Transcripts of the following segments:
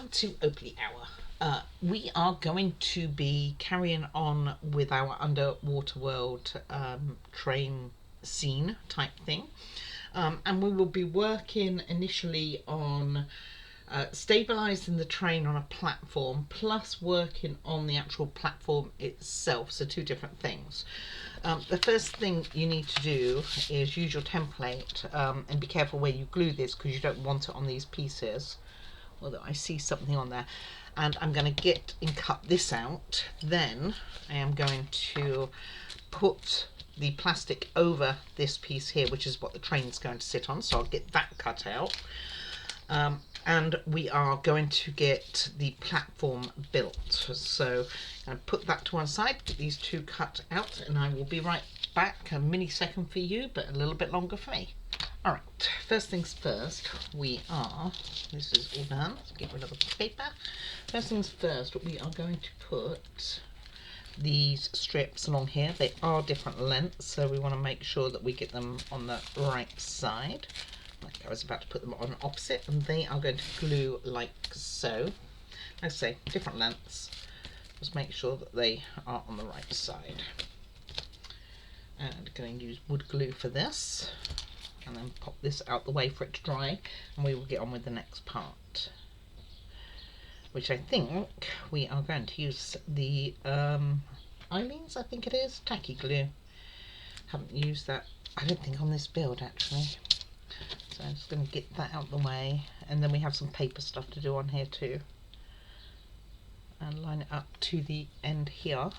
Welcome to Opally Hour. We are going to be carrying on with our underwater world train scene type thing, and we will be working initially on stabilizing the train on a platform, plus working on the actual platform itself, so two different things. The first thing you need to do is use your template, and be careful where you glue this because you don't want it on these pieces, although I see something on there. And I'm going to get and cut this out. Then I am going to put the plastic over this piece here, which is what the train's going to sit on, so I'll get that cut out. And we are going to get the platform built, so I'm going to put that to one side, get these two cut out, and I will be right back. A mini second for you, but a little bit longer for me. Alright, first things first, this is all done, let's get rid of the paper. First things first, we are going to put these strips along here. They are different lengths, so we want to make sure that we get them on the right side. Like I was about to put them on opposite, and they are going to glue like so. Like I say, different lengths, just make sure that they are on the right side. And I'm going to use wood glue for this, and then pop this out the way for it to dry, and we will get on with the next part, which I think we are going to use the Eileen's, I think it is, tacky glue. Haven't used that, I don't think, on this build actually, so I'm just going to get that out the way, and then we have some paper stuff to do on here too, and line it up to the end here,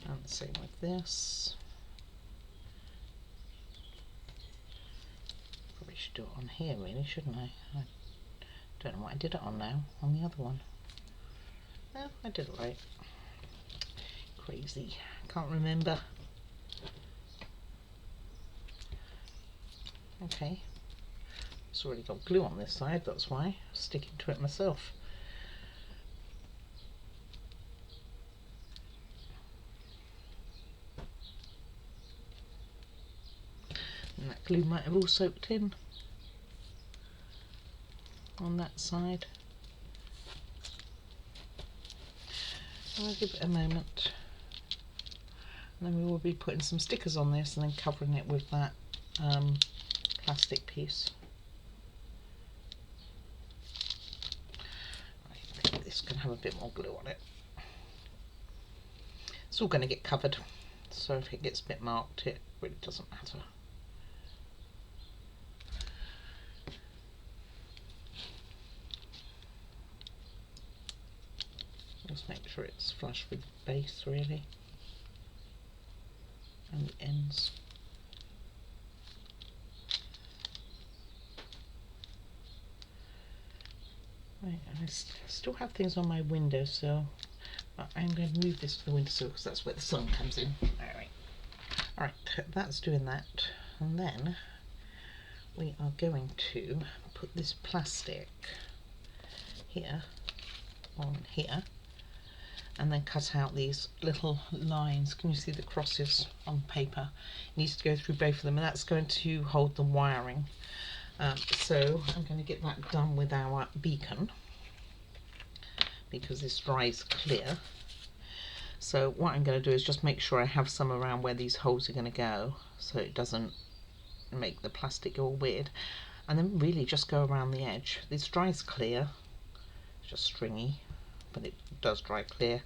and same with this. Should do it on here really, shouldn't I? I don't know what I did it on now, on the other one. No, I did it right. Crazy, can't remember. Okay, it's already got glue on this side, that's why I'm sticking to it myself. And that glue might have all soaked in on that side. I'll give it a moment, and then we will be putting some stickers on this and then covering it with that plastic piece. I think this can have a bit more glue on it. It's all going to get covered, so if it gets a bit marked, it really doesn't matter. Just make sure it's flush with the base really, and the ends. Right, I still have things on my windowsill, but I'm going to move this to the windowsill because that's where the sun comes in. Alright, that's doing that, and then we are going to put this plastic here on here, and then cut out these little lines. Can you see the crosses on paper? It needs to go through both of them, and that's going to hold the wiring. So I'm going to get that done with our beacon, because this dries clear. So what I'm going to do is just make sure I have some around where these holes are going to go, so it doesn't make the plastic go all weird. And then really just go around the edge. This dries clear, it's just stringy, but it does dry clear.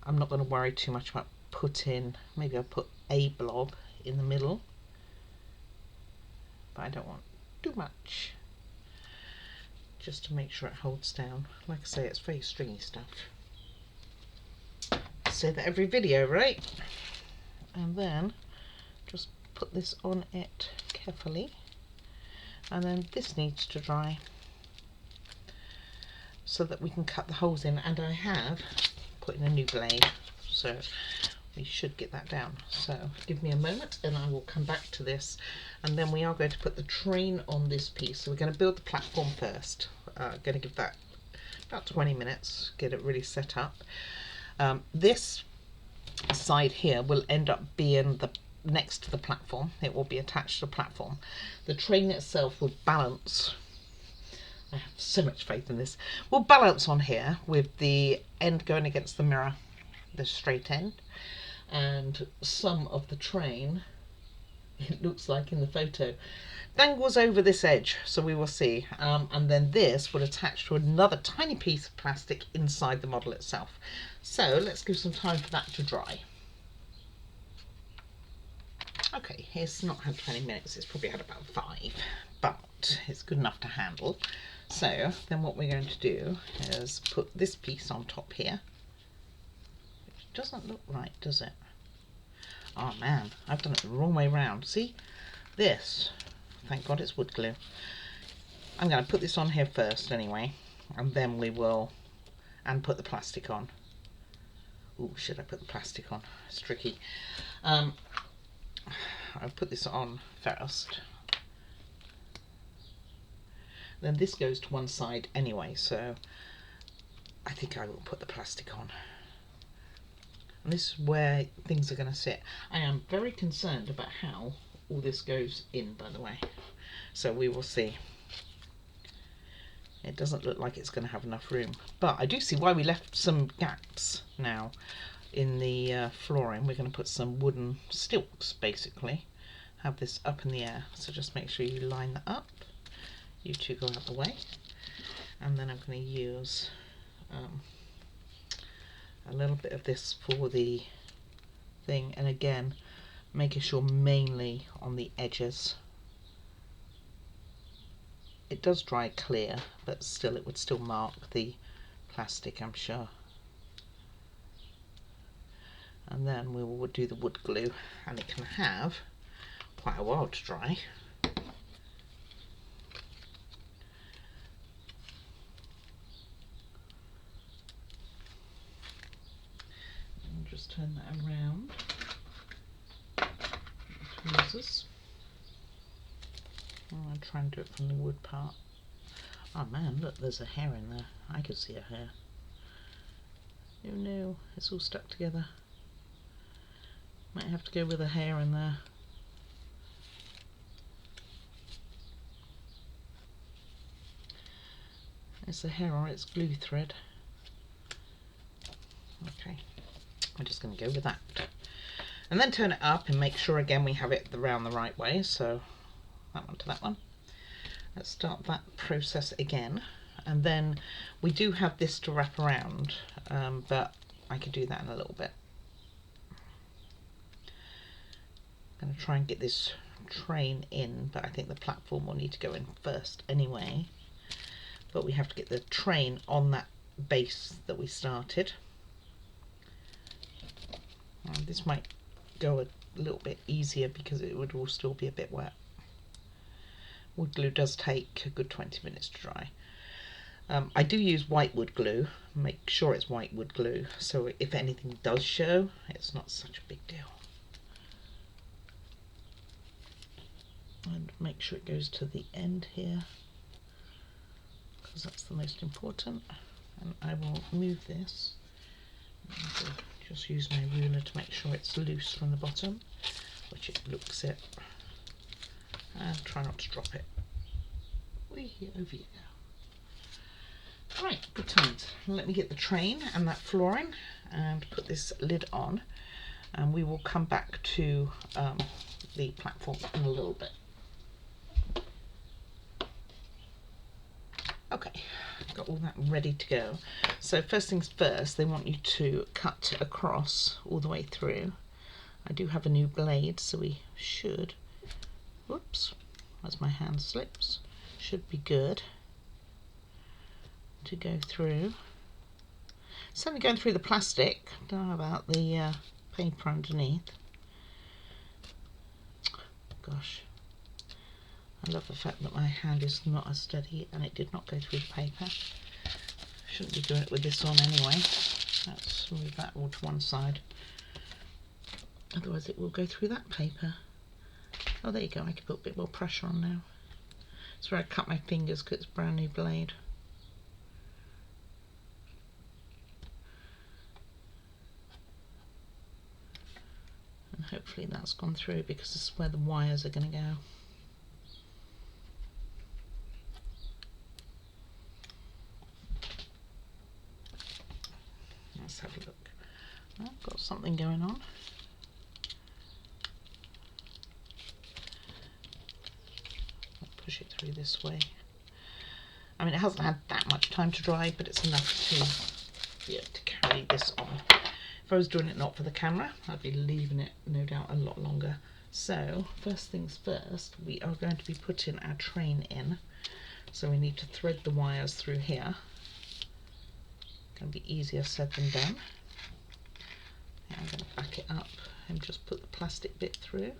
I'm not going to worry too much about putting, maybe I'll put a blob in the middle, but I don't want too much, just to make sure it holds down. Like I say, it's very stringy stuff. I say that every video, right? And then just put this on it carefully, and then this needs to dry so that we can cut the holes in, and I have put in a new blade, so we should get that down. So give me a moment and I will come back to this, and then we are going to put the train on this piece. So we're going to build the platform first. Going to give that about 20 minutes, get it really set up. This side here will end up being the next to the platform. It will be attached to the platform. The train itself will balance I have so much faith in this. We'll balance on here with the end going against the mirror, the straight end, and some of the train, it looks like in the photo, dangles over this edge, so we will see. And then this will attach to another tiny piece of plastic inside the model itself. So let's give some time for that to dry. Okay, it's not had 20 minutes, it's probably had about 5, but it's good enough to handle. So then what we're going to do is put this piece on top here, which doesn't look right, does it? Oh man, I've done it the wrong way round. See? This, thank God it's wood glue. I'm going to put this on here first anyway, and then we will, and put the plastic on. Ooh, should I put the plastic on? It's tricky. I'll put this on first. Then this goes to one side anyway, so I think I will put the plastic on. And this is where things are going to sit. I am very concerned about how all this goes in, by the way. So we will see. It doesn't look like it's going to have enough room. But I do see why we left some gaps now in the flooring. We're going to put some wooden stilts, basically. Have this up in the air. So just make sure you line that up. You two go out the way, and then I'm going to use a little bit of this for the thing, and again making sure mainly on the edges. It does dry clear, but still it would still mark the plastic, I'm sure. And then we will do the wood glue, and it can have quite a while to dry. Just turn that around towards us. I'll try and do it from the wood part. Oh man, look, there's a hair in there. I could see a hair. Oh no, it's all stuck together. Might have to go with a hair in there. It's a hair or it's glue thread. Okay. I'm just going to go with that, and then turn it up and make sure again we have it around the right way, so that one to that one. Let's start that process again, and then we do have this to wrap around, but I could do that in a little bit. I'm going to try and get this train in, but I think the platform will need to go in first anyway, but we have to get the train on that base that we started. This might go a little bit easier because it would all still be a bit wet. Wood glue does take a good 20 minutes to dry. I do use white wood glue, make sure it's white wood glue, so if anything does show, it's not such a big deal. And make sure it goes to the end here, because that's the most important. And I will move this. Just use my ruler to make sure it's loose from the bottom, which it looks it, and try not to drop it. Whee, over you go. Right, good times. Let me get the train and that flooring and put this lid on, and we will come back to the platform in a little bit. Okay, got all that ready to go. So first things first, they want you to cut across all the way through. I do have a new blade, so we should, whoops, as my hand slips, should be good to go through. It's only going through the plastic, don't know about the paper underneath. Gosh. I love the fact that my hand is not as steady and it did not go through the paper. Shouldn't be doing it with this on anyway. Let's move that all to one side. Otherwise it will go through that paper. Oh, there you go, I can put a bit more pressure on now. That's where I cut my fingers because it's a brand new blade. And hopefully that's gone through because this is where the wires are going to go. something going on. I'll push it through this way. I mean, it hasn't had that much time to dry, but it's enough to be able to carry this on. If I was doing it not for the camera, I'd be leaving it, no doubt, a lot longer. So, first things first, we are going to be putting our train in. So we need to thread the wires through here. Going to be easier said than done. I'm going to back it up and just put the plastic bit through,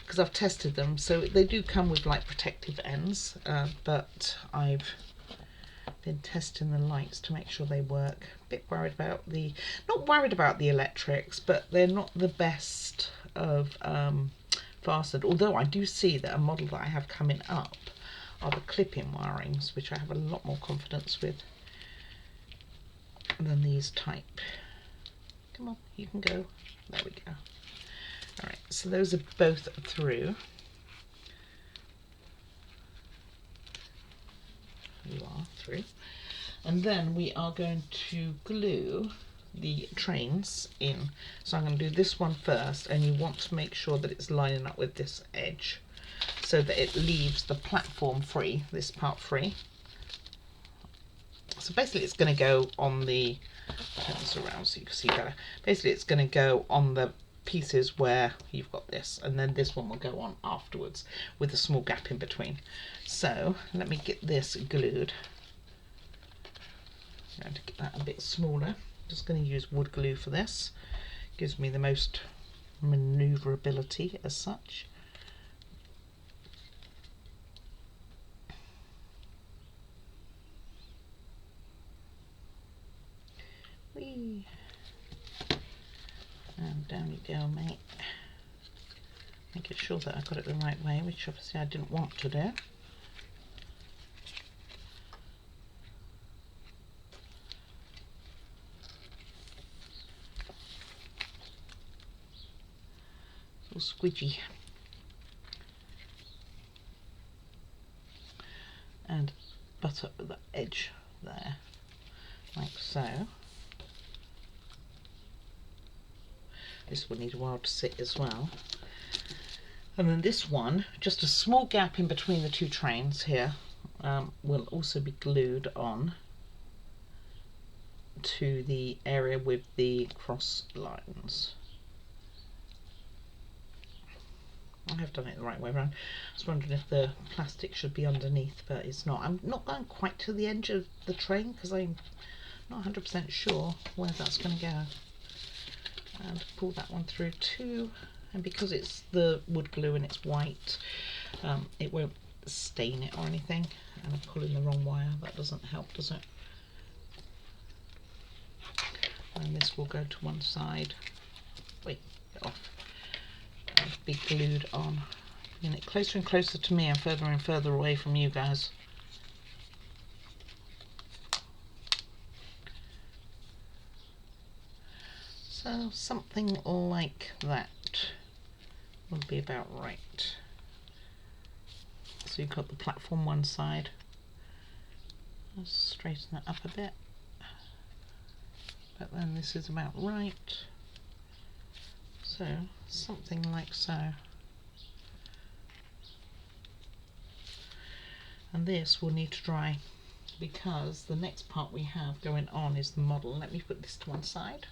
because I've tested them, so they do come with like protective ends, but I've been testing the lights to make sure they work. A bit worried about the, not worried about the electrics, but they're not the best of fastened, although I do see that a model that I have coming up are the clip-in wirings, which I have a lot more confidence with than these type. Come on, you can go. There we go. Alright, so those are both through. You are through. And then we are going to glue the trains in. So I'm going to do this one first, and you want to make sure that it's lining up with this edge so that it leaves the platform free, this part free. So basically it's going to go on the, turn this around so you can see better. Basically it's going to go on the pieces where you've got this, and then this one will go on afterwards with a small gap in between. So let me get this glued. I'm going to get that a bit smaller. Just going to use wood glue for this. Gives me the most maneuverability as such. Whee. And down you go, mate. Making sure that I got it the right way, which obviously I didn't want to do. It's all squidgy. And butter the edge there, like so. This will need a while to sit as well. And then this one, just a small gap in between the two trains here, will also be glued on to the area with the cross lines. I have done it the right way around. I was wondering if the plastic should be underneath, but it's not. I'm not going quite to the edge of the train because I'm not 100% sure where that's going to go. And pull that one through too, and because it's the wood glue and it's white, it won't stain it or anything. And I'm pulling the wrong wire, that doesn't help, does it? And this will go to one side. Wait, get off. And be glued on. Bringing it closer and closer to me and further away from you guys. So something like that would be about right. So you've got the platform one side. Let's straighten that up a bit. But then this is about right. So something like so. And this will need to dry because the next part we have going on is the model. Let me put this to one side.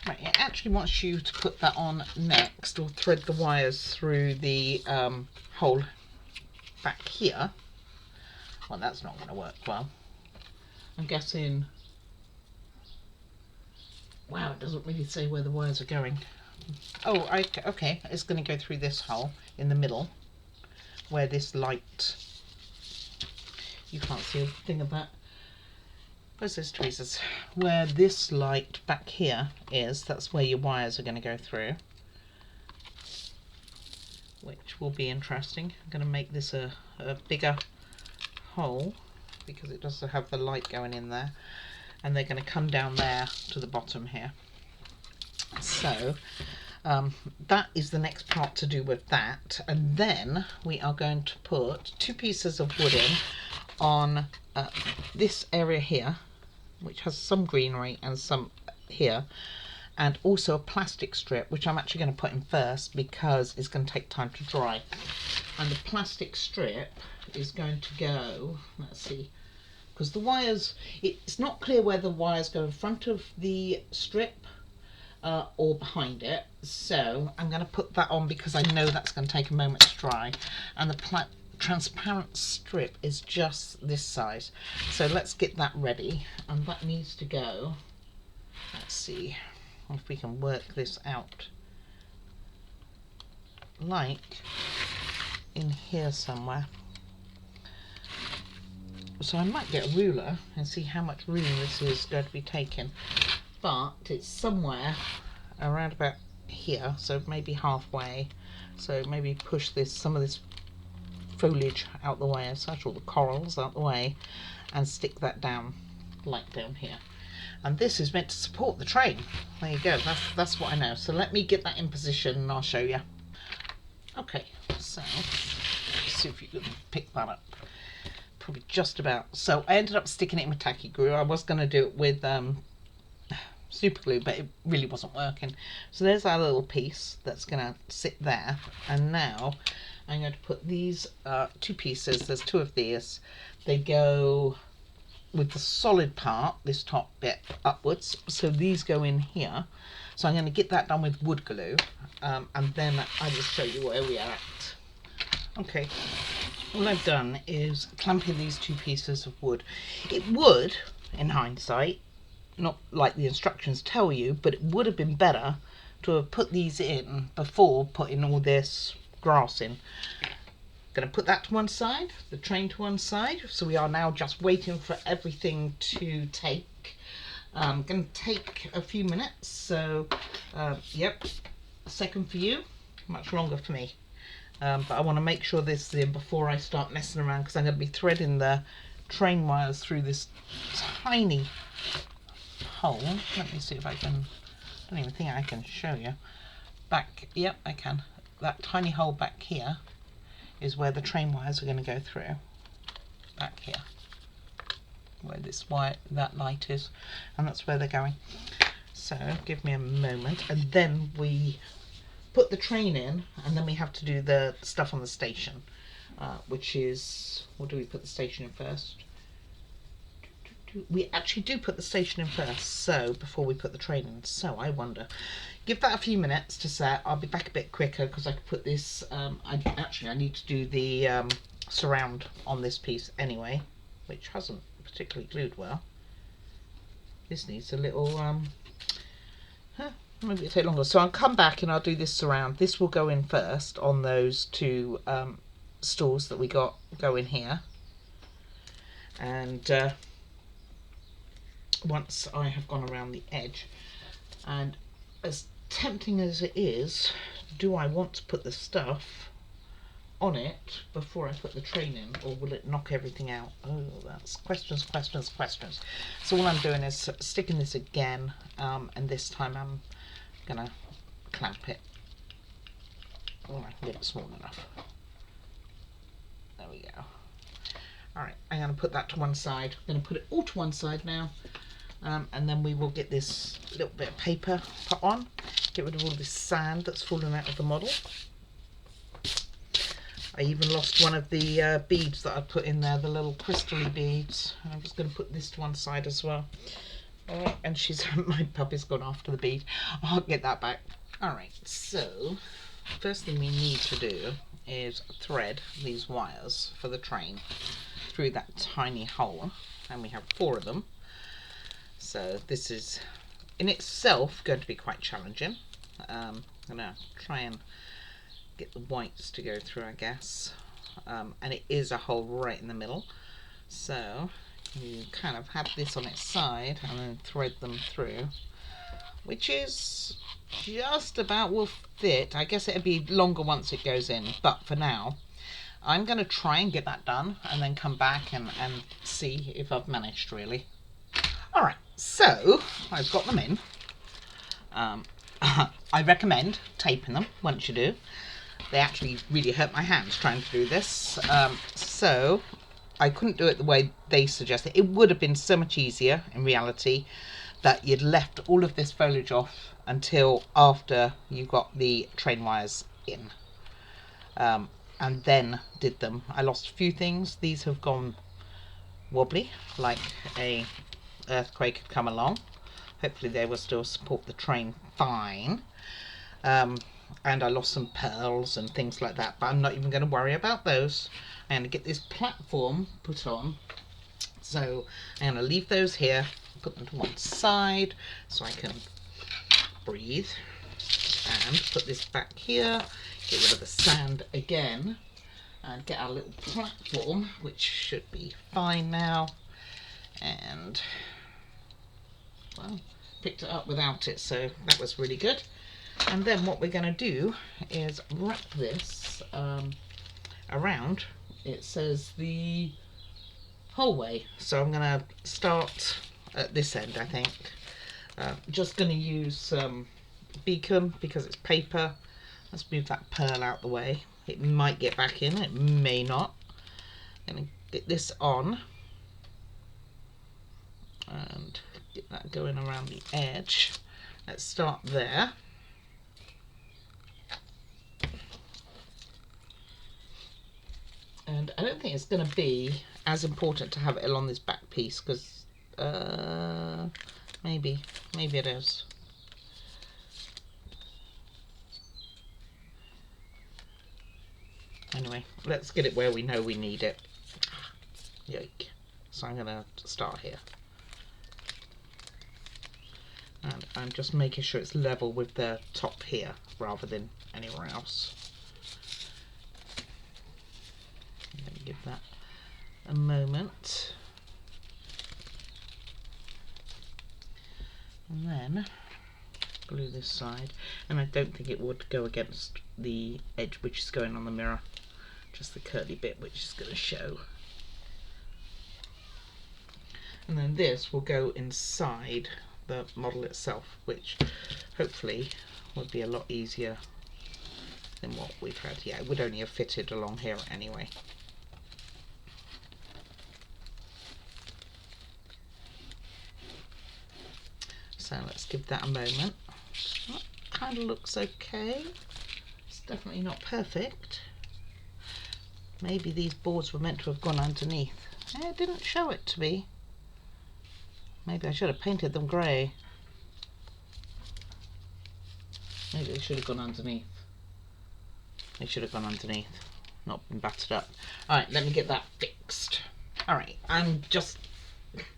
Right, it actually wants you to put that on next, or thread the wires through the hole back here. Well, that's not going to work well. I'm guessing, wow, it doesn't really say where the wires are going. Oh, okay, it's going to go through this hole in the middle where this light, you can't see a thing of that. Where's those tweezers? Where this light back here is, that's where your wires are going to go through, which will be interesting. I'm going to make this a bigger hole because it does have the light going in there, and they're going to come down there to the bottom here. So that is the next part to do with that, and then we are going to put two pieces of wood in on this area here, which has some greenery and some here, and also a plastic strip, which I'm actually going to put in first because it's going to take time to dry. And the plastic strip is going to go, let's see, because the wires, it's not clear whether the wires go in front of the strip or behind it, so I'm going to put that on because I know that's going to take a moment to dry. And the transparent strip is just this size, so let's get that ready. And that needs to go, let's see if we can work this out, like in here somewhere. So I might get a ruler and see how much room this is going to be taking, but it's somewhere around about here, so maybe halfway. So maybe push some of this foliage out the way, as such, all the corals out the way, and stick that down, like down here. And this is meant to support the train. There you go, that's what I know. So let me get that in position and I'll show you. Okay, so let's see if you can pick that up. Probably just about. So I ended up sticking it in with tacky glue. I was going to do it with super glue, but it really wasn't working. So there's our little piece that's going to sit there. And now I'm going to put these two pieces. There's two of these. They go with the solid part, this top bit, upwards. So these go in here. So I'm going to get that done with wood glue. And then I will show you where we are at. Okay. All I've done is clamp in these two pieces of wood. It would, in hindsight, not like the instructions tell you, but it would have been better to have put these in before putting all this grass in. Going to put that to one side, the train to one side. So we are now just waiting for everything to take. Going to take a few minutes. So, yep, a second for you, much longer for me. But I want to make sure this is in before I start messing around, because I'm going to be threading the train wires through this tiny hole. Let me see if I can, I don't even think I can show you. Back, yep, I can. That tiny hole back here is where the train wires are going to go through. Back here, where this wire, that light is, and that's where they're going. So give me a moment, and then we put the train in, and then we have to do the stuff on the station, which is, or do we put the station in first? We actually do put the station in first, so before we put the train in. So I wonder, give that a few minutes to set. I'll be back a bit quicker because I could put this, I need to do the surround on this piece anyway, which hasn't particularly glued well. This needs a little, maybe it'll take longer. So I'll come back and I'll do this surround. This will go in first on those two stools that we got going here. And once I have gone around the edge, and as tempting as it is, do I want to put the stuff on it before I put the train in, or will it knock everything out? Oh, that's questions. So all I'm doing is sticking this again, and this time I'm gonna clamp it. Oh, I can get it small enough. There we go. Alright, I'm gonna put that to one side. I'm gonna put it all to one side now, and then we will get this little bit of paper put on, get rid of all this sand that's fallen out of the model. I even lost one of the beads that I put in there, the little crystally beads. I'm just going to put this to one side as well. Alright, and my puppy's gone after the bead. I'll get that back. Alright, so first thing we need to do is thread these wires for the train through that tiny hole, and we have 4 of them. So this is in itself going to be quite challenging. I'm going to try and get the whites to go through, I guess, and it is a hole right in the middle, so you kind of have this on its side and then thread them through, which is just about will fit. I guess it'll be longer once it goes in, but for now I'm going to try and get that done and then come back and see if I've managed really. Alright, so I've got them in. I recommend taping them once you do. They actually really hurt my hands trying to do this, so I couldn't do it the way they suggested. It would have been so much easier in reality that you'd left all of this foliage off until after you got the train wires in, and then did them. I lost a few things. These have gone wobbly, like a earthquake had come along. Hopefully they will still support the train fine. And I lost some pearls and things like that, but I'm not even going to worry about those. I'm going to get this platform put on, so I'm going to leave those here, put them to one side so I can breathe, and put this back here, get rid of the sand again, and get our little platform, which should be fine now. And well, picked it up without it, so that was really good. And then what we're going to do is wrap this around. It says the whole way, so I'm going to start at this end, I think. Just going to use some beacon because it's paper. Let's move that pearl out the way. It might get back in, it may not. I'm going to get this on and get that going around the edge. Let's start there. And I don't think it's going to be as important to have it along this back piece, because maybe it is. Anyway, let's get it where we know we need it. Yike. So I'm going to start here. And I'm just making sure it's level with the top here rather than anywhere else. Let me give that a moment. And then glue this side. And I don't think it would go against the edge which is going on the mirror. Just the curly bit which is going to show. And then this will go inside the model itself, which hopefully would be a lot easier than what we've had. Yeah, it would only have fitted along here anyway. So let's give that a moment. That kind of looks okay. It's definitely not perfect. Maybe these boards were meant to have gone underneath. It didn't show it to me. Maybe I should have painted them grey. Maybe they should have gone underneath. They should have gone underneath, not been battered up. Alright, let me get that fixed. Alright, I'm just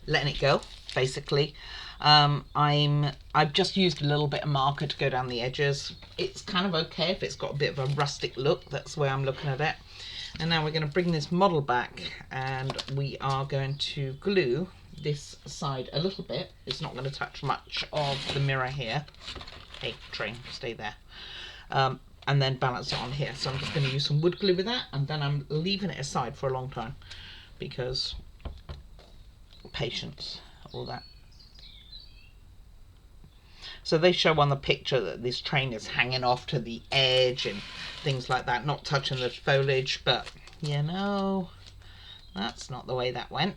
letting it go, basically. I've just used a little bit of marker to go down the edges. It's kind of okay if it's got a bit of a rustic look. That's the way I'm looking at it. And now we're going to bring this model back, and we are going to glue this side a little bit. It's not going to touch much of the mirror here. Hey, train, stay there. And then balance it on here. So I'm just going to use some wood glue with that, and then I'm leaving it aside for a long time because patience, all that. So they show on the picture that this train is hanging off to the edge and things like that, not touching the foliage, but you know, that's not the way that went.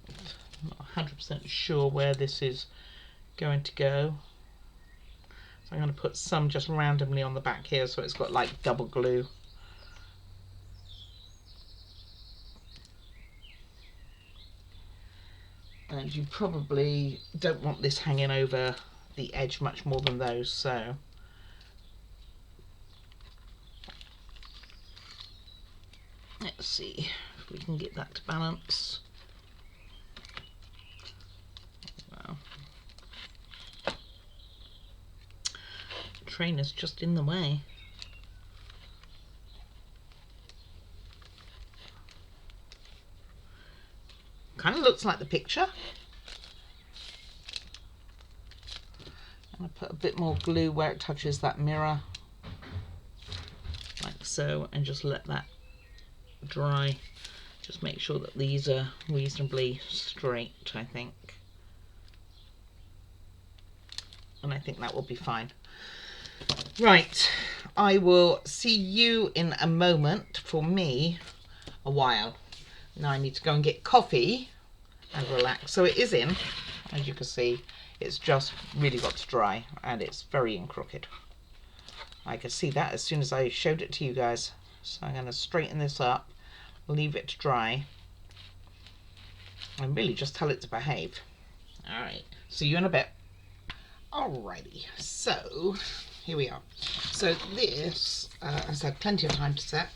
I'm not 100% sure where this is going to go. So I'm going to put some just randomly on the back here so it's got like double glue. And you probably don't want this hanging over the edge much more than those, so let's see if we can get that to balance. Wow. The train is just in the way. Kind of looks like the picture. I'm going to put a bit more glue where it touches that mirror, like so, and just let that dry. Just make sure that these are reasonably straight, I think. And I think that will be fine. Right, I will see you in a moment. For me, a while. Now I need to go and get coffee and relax. So it is in, as you can see, it's just really got to dry and it's very crooked. I could see that as soon as I showed it to you guys. So I'm going to straighten this up, leave it to dry, and really just tell it to behave. Alright, see you in a bit. Alrighty, so here we are. So this has had plenty of time to set.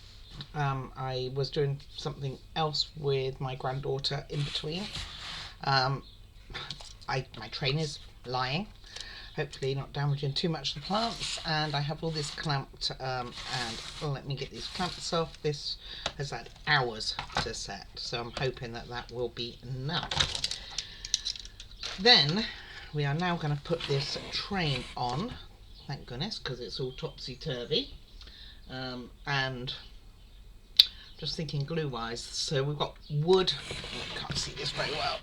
I was doing something else with my granddaughter in between. My train is lying, hopefully not damaging too much of the plants, and I have all this clamped, and let me get these clamps off. This has had hours to set, so I'm hoping that that will be enough. Then we are now going to put this train on, thank goodness, because it's all topsy-turvy, and just thinking glue wise, so we've got wood, I can't see this very well.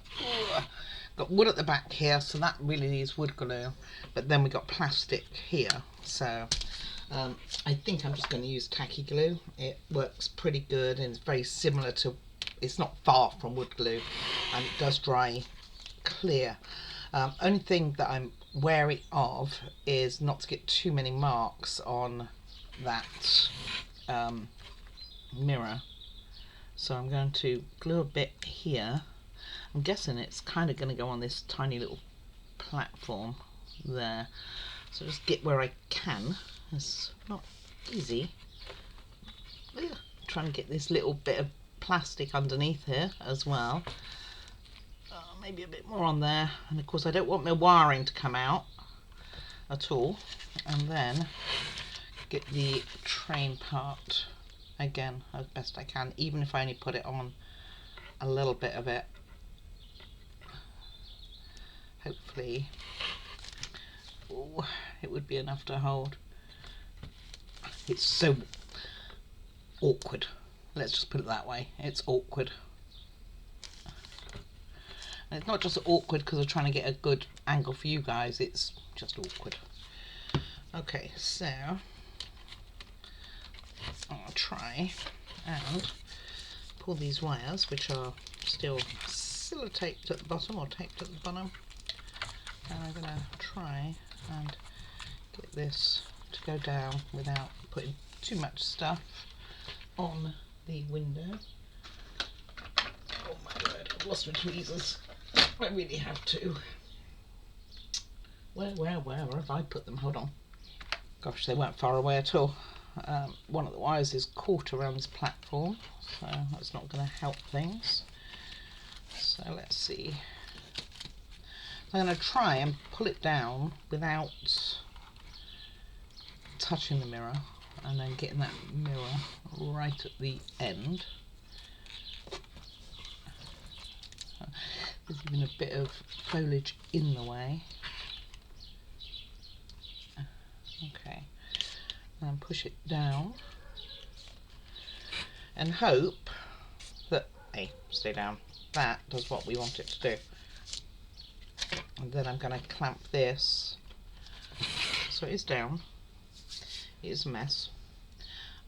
Got wood at the back here, so that really needs wood glue, but then we got plastic here, so I think I'm just going to use tacky glue. It works pretty good and it's very similar to, it's not far from wood glue, and it does dry clear. Only thing that I'm wary of is not to get too many marks on that mirror, so I'm going to glue a bit here. I'm guessing it's kind of going to go on this tiny little platform there, so just get where I can. It's not easy. Ugh. Trying to get this little bit of plastic underneath here as well. Maybe a bit more on there, and of course I don't want my wiring to come out at all. And then get the train part again as best I can, even if I only put it on a little bit of it. Hopefully it would be enough to hold. It's so awkward, let's just put it that way. It's awkward, and it's not just awkward because I'm trying to get a good angle for you guys, it's just awkward. Okay, so I'll try and pull these wires, which are still sellotaped at the bottom or taped at the bottom, and I'm going to try and get this to go down without putting too much stuff on the window. Oh my word, I've lost my tweezers. I really have to. Where have I put them? Hold on. Gosh, they weren't far away at all. One of the wires is caught around this platform, so that's not going to help things. So let's see. I'm going to try and pull it down without touching the mirror, and then getting that mirror right at the end. There's even a bit of foliage in the way. Okay, and push it down and hope that, hey, stay down, that does what we want it to do. And then I'm going to clamp this so it is down. It is a mess.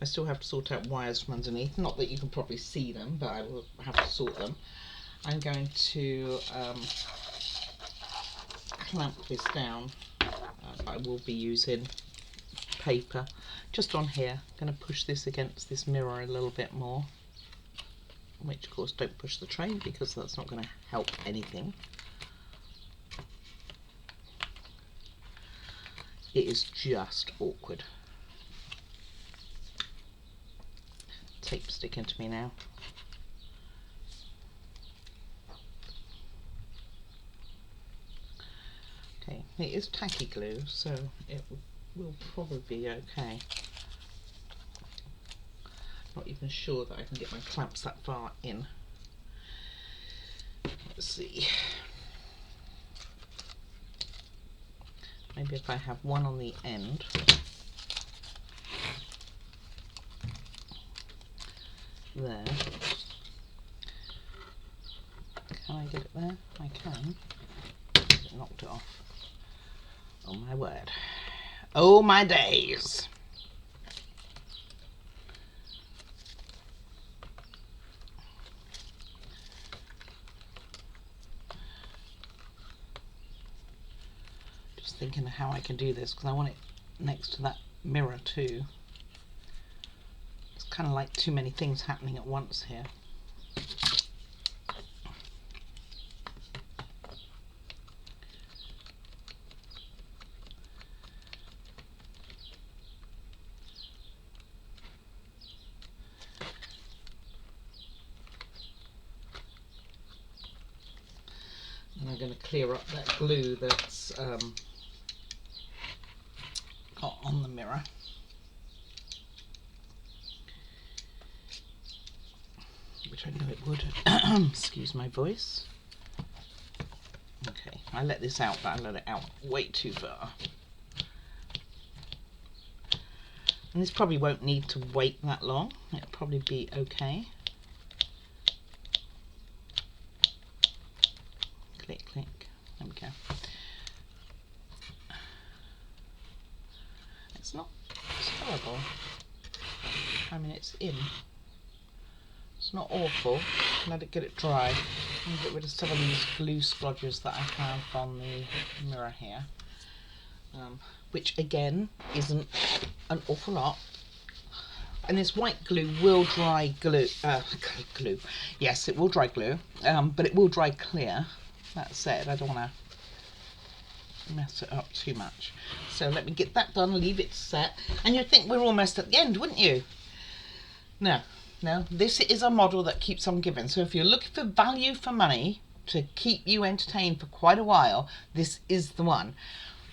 I still have to sort out wires from underneath, not that you can probably see them, but I will have to sort them. I'm going to clamp this down. I will be using paper just on here. I'm going to push this against this mirror a little bit more, which of course don't push the train because that's not going to help anything. It is just awkward. Tape sticking to me now. Okay, it is tacky glue, so it will probably be okay. Not even sure that I can get my clamps that far in. Let's see. Maybe if I have one on the end. There. Can I get it there? I can. It knocked it off. Oh my word. Oh my days. thinking of how I can do this because I want it next to that mirror too. It's kind of like too many things happening at once here. And I'm going to clear up that glue that's got on the mirror. Which I knew it would. Excuse my voice. Okay, I let this out, but I let it out way too far. And this probably won't need to wait that long. It'll probably be okay. Click, click. There we go. It's not terrible. I mean, it's in. It's not awful. Let it get it dry. And get rid of some of these glue splodges that I have on the mirror here. Which again isn't an awful lot. And this white glue will dry glue. Glue. Yes, it will dry glue, but it will dry clear. That said, I don't want to mess it up too much. So let me get that done, leave it set. And you'd think we're almost at the end, wouldn't you? No, no, this is a model that keeps on giving. So if you're looking for value for money to keep you entertained for quite a while, this is the one.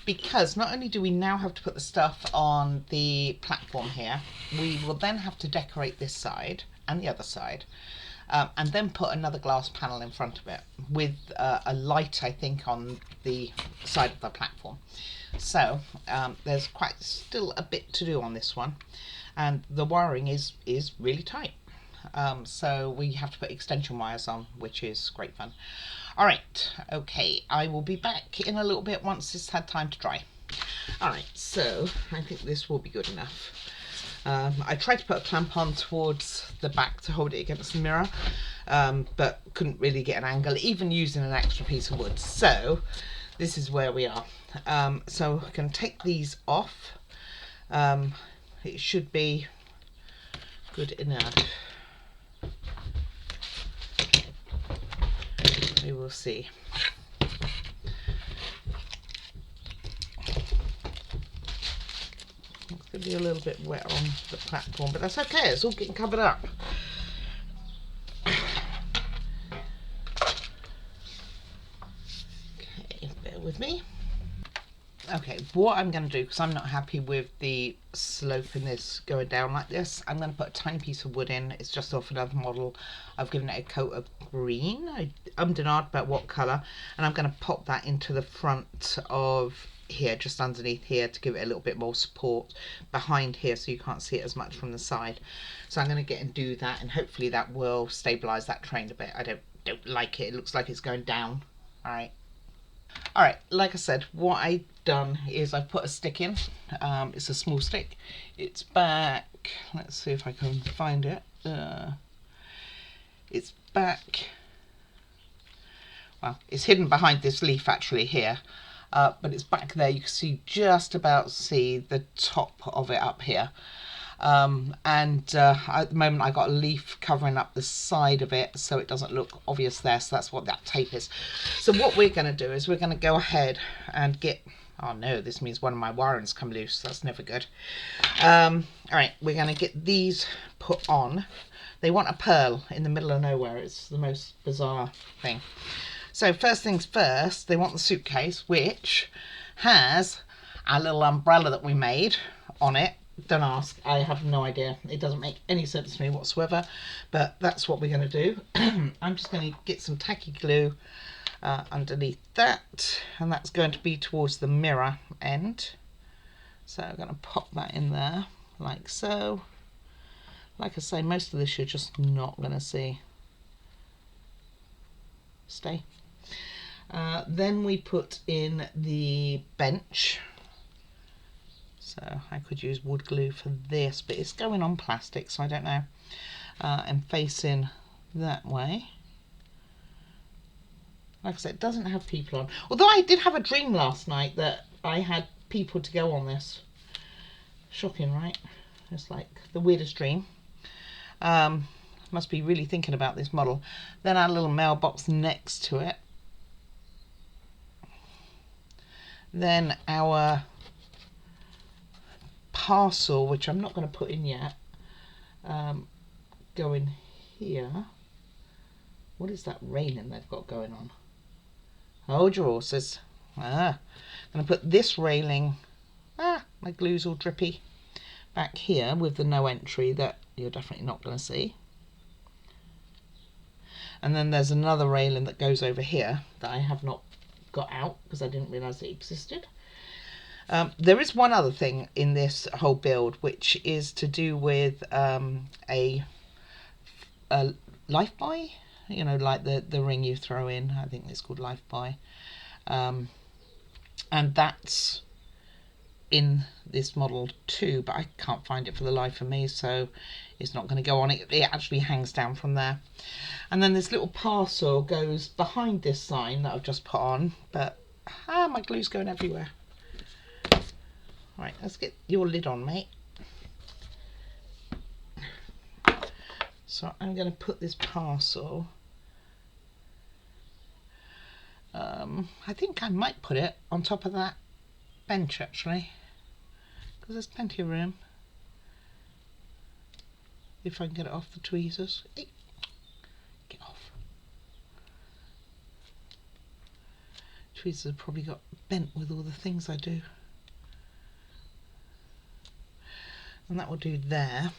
Because not only do we now have to put the stuff on the platform here, we will then have to decorate this side and the other side. And then put another glass panel in front of it with a light, I think, on the side of the platform. So there's quite still a bit to do on this one, and the wiring is really tight. So we have to put extension wires on, which is great fun. All right, okay, I will be back in a little bit once it's had time to dry. All right, so I think this will be good enough. I tried to put a clamp on towards the back to hold it against the mirror, but couldn't really get an angle, even using an extra piece of wood. So this is where we are. So I can take these off. It should be good enough. We will see. It's going to be a little bit wet on the platform, but that's okay, it's all getting covered up. Okay, bear with me. Okay, what I'm going to do, because I'm not happy with the slope in this going down like this, I'm going to put a tiny piece of wood in. It's just off another model. I've given it a coat of green. I ummed and ahed about what colour, and I'm going to pop that into the front of here, just underneath here, to give it a little bit more support behind here so you can't see it as much from the side. So I'm going to get and do that, and hopefully that will stabilise that train a bit. I don't like it. It looks like it's going down. All right, like I said, what I've done is I've put a stick in. It's a small stick. It's back, let's see if I can find it. It's back, well, it's hidden behind this leaf actually here, but it's back there. You can see just about see the top of it up here. At the moment I got a leaf covering up the side of it so it doesn't look obvious there, so that's what that tape is. So what we're going to do is we're going to go ahead and get, oh no, this means one of my wirings come loose, that's never good. All right, we're going to get these put on. They want a pearl in the middle of nowhere. It's the most bizarre thing. So first things first, they want the suitcase, which has a little umbrella that we made on it. Don't ask, I have no idea. It doesn't make any sense to me whatsoever, but that's what we're going to do. I'm just going to get some tacky glue underneath that, and that's going to be towards the mirror end. So I'm going to pop that in there like so. Like I say, most of this you're just not going to see. Stay. Then we put in the bench. So I could use wood glue for this, but it's going on plastic, so I don't know. And facing that way. Like I said, it doesn't have people on. Although I did have a dream last night that I had people to go on this. Shocking, right? It's like the weirdest dream. Must be really thinking about this model. Then our little mailbox next to it. Then our parcel, which I'm not going to put in yet, go in here. What is that railing they've got going on? Hold your horses. I'm going to put this railing, my glue's all drippy, back here with the no entry that you're definitely not going to see. And then there's another railing that goes over here that I have not got out because I didn't realise it existed. There is one other thing in this whole build, which is to do with a life buy, you know, like the ring you throw in. I think it's called life buy, and that's in this model too, but I can't find it for the life of me, so it's not going to go on. It actually hangs down from there. And then this little parcel goes behind this sign that I've just put on, but my glue's going everywhere. Right, let's get your lid on, mate. So I'm going to put this parcel, I think I might put it on top of that bench actually, because there's plenty of room. If I can get it off the tweezers. Hey, get off. Tweezers have probably got bent with all the things I do. And that will do there.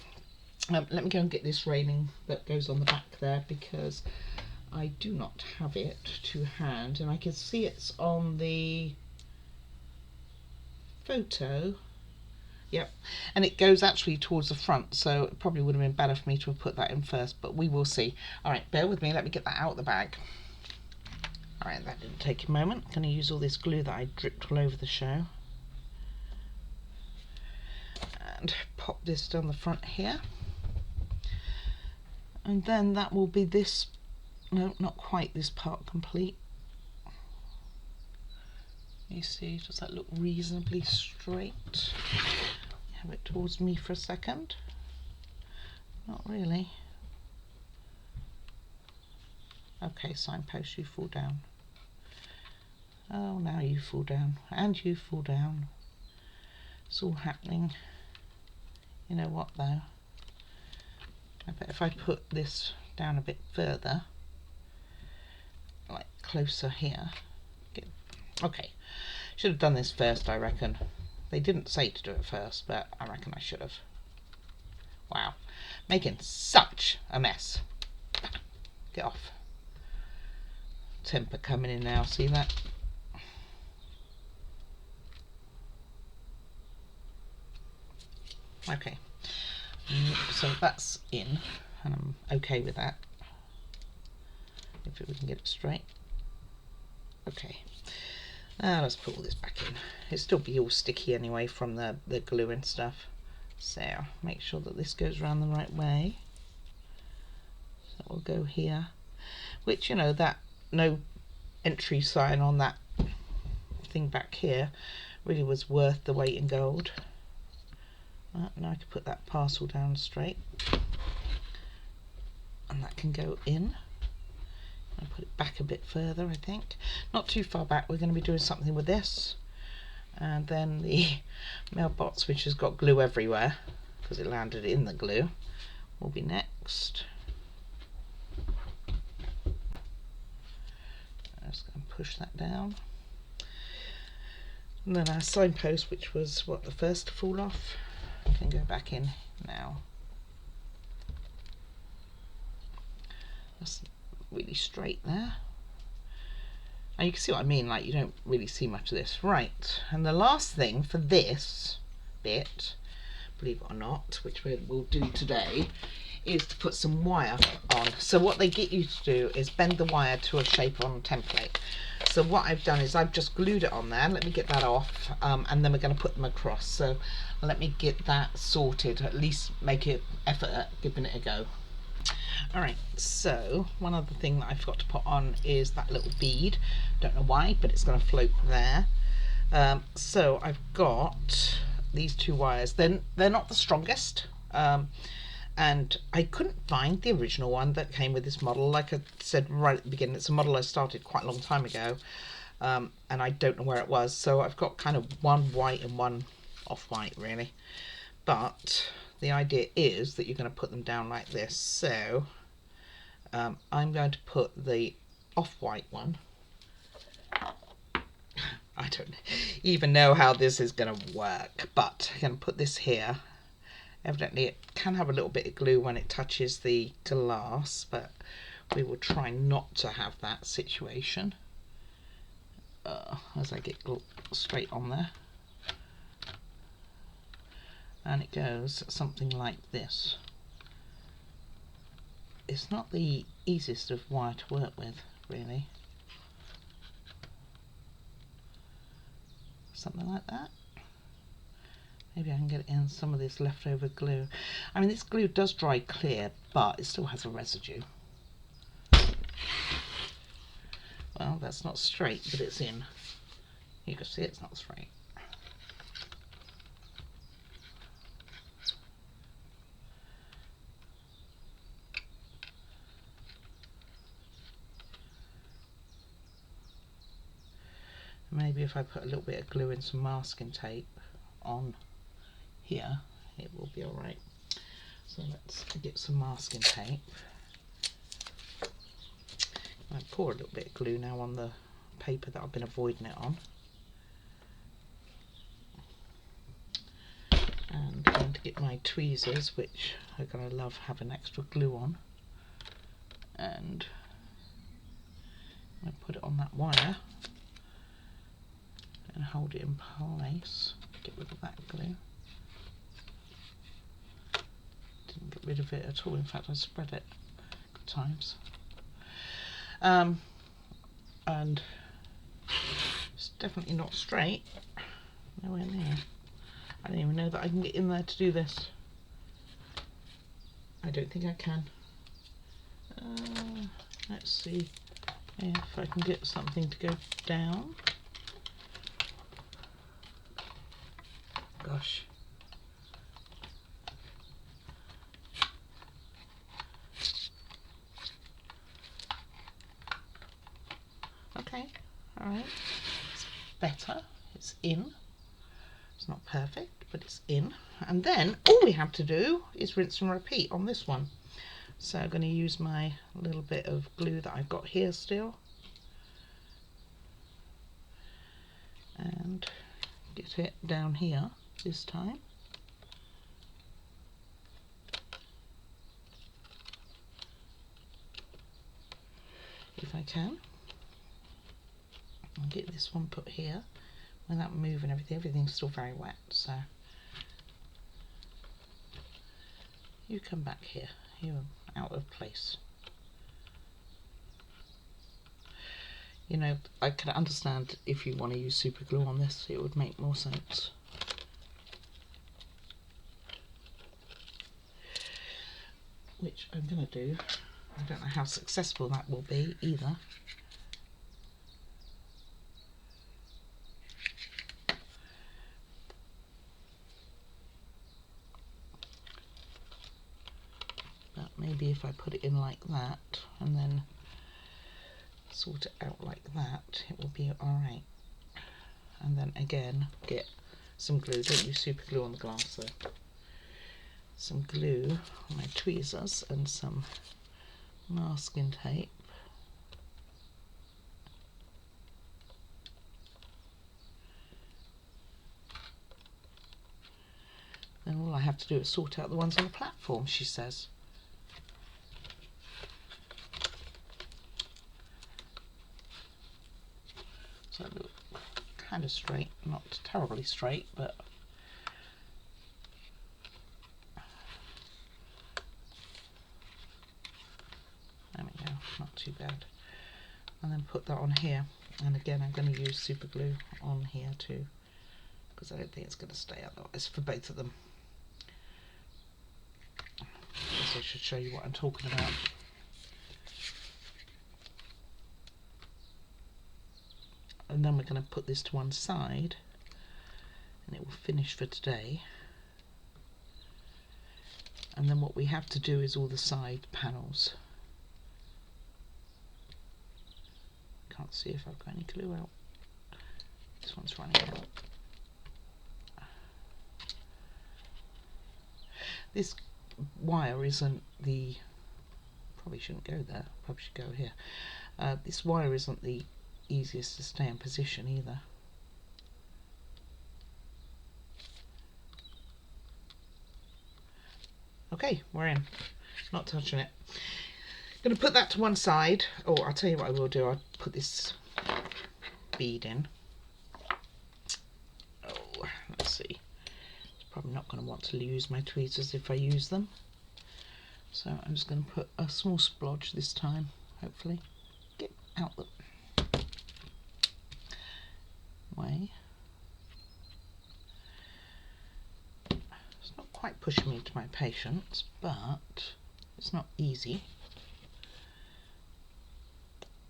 Let me go and get this railing that goes on the back there, because I do not have it to hand, and I can see it's on the photo. Yep, and it goes actually towards the front, so it probably would have been better for me to have put that in first, but we will see. All right, bear with me, let me get that out of the bag. All right, that didn't take a moment. I'm going to use all this glue that I dripped all over the show and pop this down the front here, and then that will be this, no, not quite this part complete. You see, does that look reasonably straight? Have it towards me for a second. Not really. Okay, signpost, you fall down. Oh, now you fall down, and you fall down. It's all happening. You know what though? I bet if I put this down a bit further, like closer here. Okay, should have done this first, I reckon. They didn't say to do it first, but I reckon I should have. Wow, making such a mess. Get off. Temper coming in now, see that? Okay, so that's in, and I'm okay with that. If we can get it straight. Okay. Now let's put all this back in. It'll still be all sticky anyway from the glue and stuff. So make sure that this goes around the right way. So we'll go here. Which, you know, that no entry sign on that thing back here really was worth the weight in gold. Now I can put that parcel down straight. And that can go in. I'll put it back a bit further, I think. Not too far back. We're going to be doing something with this. And then the mailbox, which has got glue everywhere, because it landed in the glue, will be next. I'm just going to push that down. And then our signpost, which was, what, the first to fall off, can go back in now. That's really straight there, and you can see what I mean, like you don't really see much of this. Right, and the last thing for this bit, believe it or not, which we'll do today, is to put some wire on. So what they get you to do is bend the wire to a shape on a template. So what I've done is I've just glued it on there. Let me get that off, and then we're going to put them across. So let me get that sorted, at least make an effort at giving it a go. Alright, so one other thing that I forgot to put on is that little bead. Don't know why, but it's going to float there. So I've got these two wires. They're not the strongest, and I couldn't find the original one that came with this model. Like I said right at the beginning, it's a model I started quite a long time ago, and I don't know where it was. So I've got kind of one white and one off-white really. But the idea is that you're going to put them down like this. So I'm going to put the off-white one. I don't even know how this is going to work, but I'm going to put this here. Evidently it can have a little bit of glue when it touches the glass, but we will try not to have that situation as I get straight on there. And it goes something like this. It's not the easiest of wire to work with, really. Something like that. Maybe I can get in some of this leftover glue. I mean, this glue does dry clear, but it still has a residue. Well, that's not straight, but it's in. You can see it's not straight. Maybe if I put a little bit of glue and some masking tape on here, it will be alright. So let's get some masking tape. I pour a little bit of glue now on the paper that I've been avoiding it on. And I'm going to get my tweezers, which are going to love having extra glue on. And I put it on that wire and hold it in place. Get rid of that glue. Didn't get rid of it at all, in fact I spread it good times. And it's definitely not straight, nowhere near. I don't even know that I can get in there to do this. I don't think I can. Let's see if I can get something to go down. Gosh. Okay, alright. It's better. It's in. It's not perfect, but it's in. And then all we have to do is rinse and repeat on this one. So I'm going to use my little bit of glue that I've got here still. And get it down here this time. If I can. I'll get this one put here. Without moving everything, everything's still very wet, so you come back here, you're out of place. You know, I can understand if you want to use super glue on this, it would make more sense. Which I'm going to do. I don't know how successful that will be either. But maybe if I put it in like that and then sort it out like that, it will be alright. And then again, get some glue. Don't use super glue on the glass though. Some glue on my tweezers and some masking tape. Then all I have to do is sort out the ones on the platform, she says. So it looks kind of straight, not terribly straight, but there we go, not too bad. And then put that on here, and again I'm going to use super glue on here too, because I don't think it's going to stay otherwise for both of them. I guess I should show you what I'm talking about. and then we're going to put this to one side and it will finish for today. And then what we have to do is all the side panels. Can't see if I've got any glue out. This one's running out. This wire isn't the, probably shouldn't go there, probably should go here. This wire isn't the easiest to stay in position either. Okay, we're in. Not touching it. Going to put that to one side. Oh, I'll tell you what I will do. I'll put this bead in. Oh, let's see. It's probably not going to want to use my tweezers if I use them. So I'm just going to put a small splodge this time, hopefully. Get out the way. It's not quite pushing me to my patience, but it's not easy.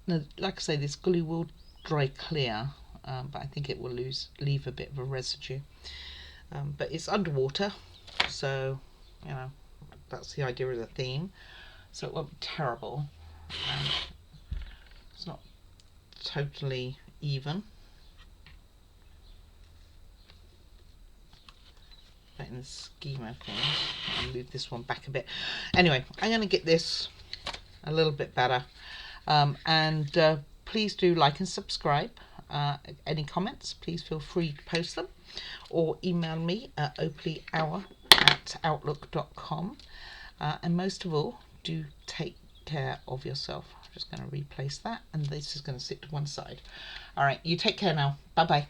Now, like I say, this glue will dry clear, but I think it will leave a bit of a residue. But it's underwater, so you know that's the idea of the theme. So it won't be terrible. It's not totally even, but in the scheme of things, I'll move this one back a bit. Anyway, I'm going to get this a little bit better. And please do like and subscribe. Any comments, please feel free to post them or email me at oakleyhour@outlook.com. And most of all, do take care of yourself. I'm just going to replace that, and this is going to sit to one side. All right, you take care now. Bye bye.